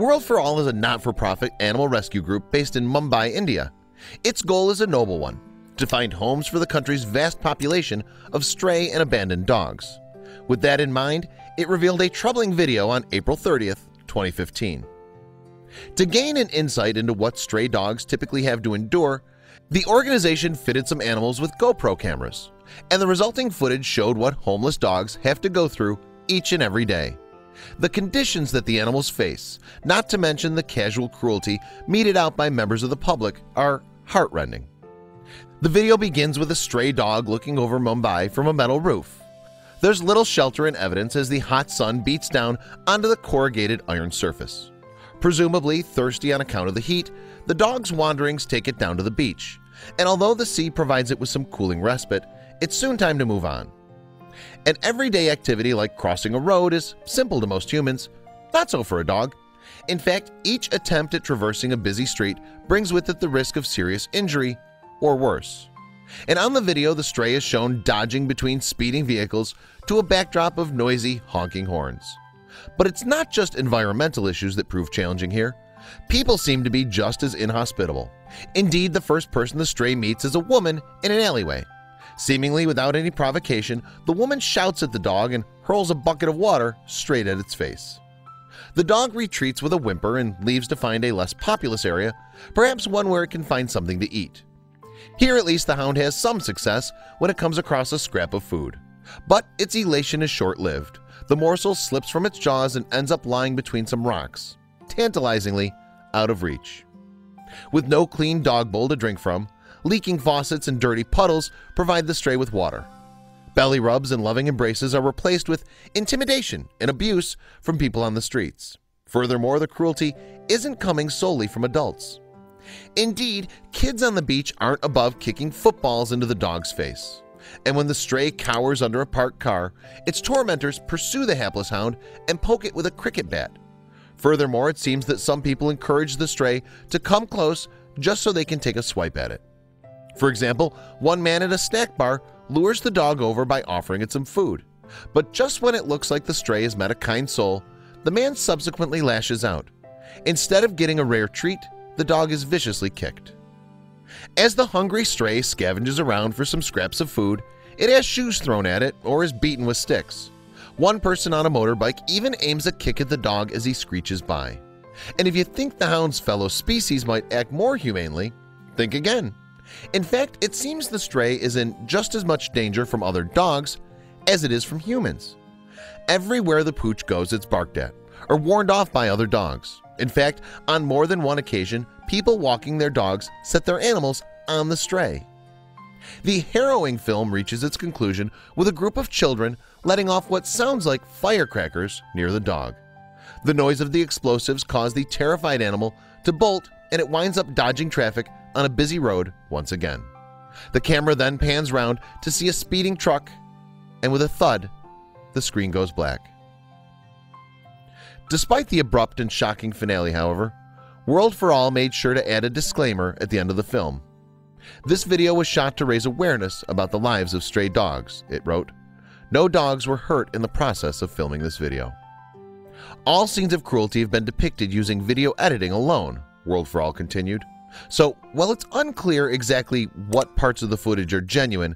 World for All is a not-for-profit animal rescue group based in Mumbai, India. Its goal is a noble one: to find homes for the country's vast population of stray and abandoned dogs. With that in mind, it revealed a troubling video on April 30th, 2015. To gain an insight into what stray dogs typically have to endure, the organization fitted some animals with GoPro cameras, and the resulting footage showed what homeless dogs have to go through each and every day. The conditions that the animals face, not to mention the casual cruelty meted out by members of the public, are heartrending. The video begins with a stray dog looking over Mumbai from a metal roof. There's little shelter and evidence as the hot sun beats down onto the corrugated iron surface. Presumably thirsty on account of the heat, the dog's wanderings take it down to the beach, and although the sea provides it with some cooling respite, it's soon time to move on. An everyday activity like crossing a road is simple to most humans, not so for a dog. In fact, each attempt at traversing a busy street brings with it the risk of serious injury or worse. And on the video, the stray is shown dodging between speeding vehicles to a backdrop of noisy, honking horns. But it's not just environmental issues that prove challenging here. People seem to be just as inhospitable. Indeed, the first person the stray meets is a woman in an alleyway. Seemingly without any provocation, the woman shouts at the dog and hurls a bucket of water straight at its face. The dog retreats with a whimper and leaves to find a less populous area, perhaps one where it can find something to eat. Here at least the hound has some success when it comes across a scrap of food. But its elation is short-lived. The morsel slips from its jaws and ends up lying between some rocks, tantalizingly out of reach. With no clean dog bowl to drink from, leaking faucets and dirty puddles provide the stray with water. Belly rubs and loving embraces are replaced with intimidation and abuse from people on the streets. Furthermore, the cruelty isn't coming solely from adults. Indeed, kids on the beach aren't above kicking footballs into the dog's face. And when the stray cowers under a parked car, its tormentors pursue the hapless hound and poke it with a cricket bat. Furthermore, it seems that some people encourage the stray to come close just so they can take a swipe at it. For example, one man at a snack bar lures the dog over by offering it some food. But just when it looks like the stray has met a kind soul, the man subsequently lashes out. Instead of getting a rare treat, the dog is viciously kicked. As the hungry stray scavenges around for some scraps of food, it has shoes thrown at it or is beaten with sticks. One person on a motorbike even aims a kick at the dog as he screeches by. And if you think the hound's fellow species might act more humanely, think again. In fact, it seems the stray is in just as much danger from other dogs as it is from humans. Everywhere the pooch goes, it's barked at or warned off by other dogs. In fact, on more than one occasion, people walking their dogs set their animals on the stray. The harrowing film reaches its conclusion with a group of children letting off what sounds like firecrackers near the dog. The noise of the explosives caused the terrified animal to bolt, and it winds up dodging traffic on a busy road once again. The camera then pans round to see a speeding truck, and with a thud, the screen goes black. Despite the abrupt and shocking finale, however, World for All made sure to add a disclaimer at the end of the film. This video was shot to raise awareness about the lives of stray dogs, it wrote. No dogs were hurt in the process of filming this video. All scenes of cruelty have been depicted using video editing alone, World for All continued. So, while it's unclear exactly what parts of the footage are genuine,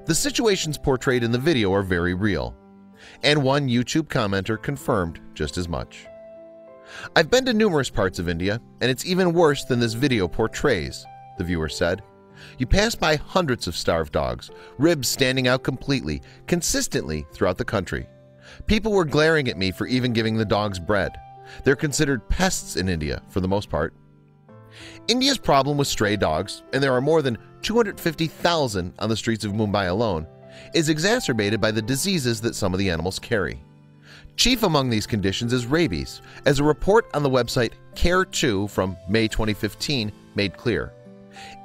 the situations portrayed in the video are very real. And one YouTube commenter confirmed just as much. I've been to numerous parts of India, and it's even worse than this video portrays, the viewer said. You pass by hundreds of starved dogs, ribs standing out completely, consistently throughout the country. People were glaring at me for even giving the dogs bread. They're considered pests in India for the most part. India's problem with stray dogs, and there are more than 250,000 on the streets of Mumbai alone, is exacerbated by the diseases that some of the animals carry. Chief among these conditions is rabies, as a report on the website Care2 from May 2015 made clear.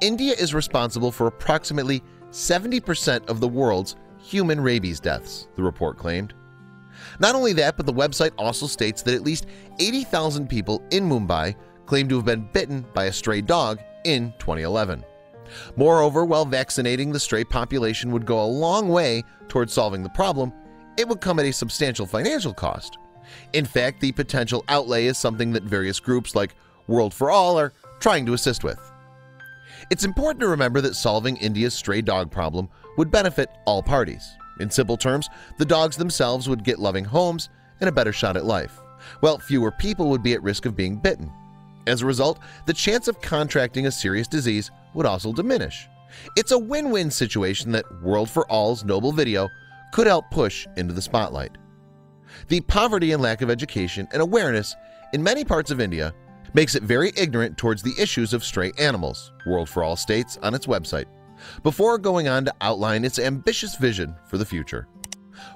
India is responsible for approximately 70% of the world's human rabies deaths, the report claimed. Not only that, but the website also states that at least 80,000 people in Mumbai claim to have been bitten by a stray dog in 2011. Moreover, while vaccinating the stray population would go a long way towards solving the problem, it would come at a substantial financial cost. In fact, the potential outlay is something that various groups like World for All are trying to assist with. It's important to remember that solving India's stray dog problem would benefit all parties. In simple terms, the dogs themselves would get loving homes and a better shot at life, while fewer people would be at risk of being bitten. As a result, the chance of contracting a serious disease would also diminish. It's a win-win situation that World for All's noble video could help push into the spotlight. The poverty and lack of education and awareness in many parts of India makes it very ignorant towards the issues of stray animals, World for All states on its website, before going on to outline its ambitious vision for the future.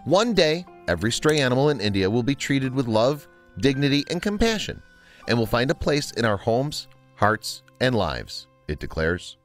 One day, every stray animal in India will be treated with love, dignity, and compassion, and will find a place in our homes, hearts, and lives, it declares.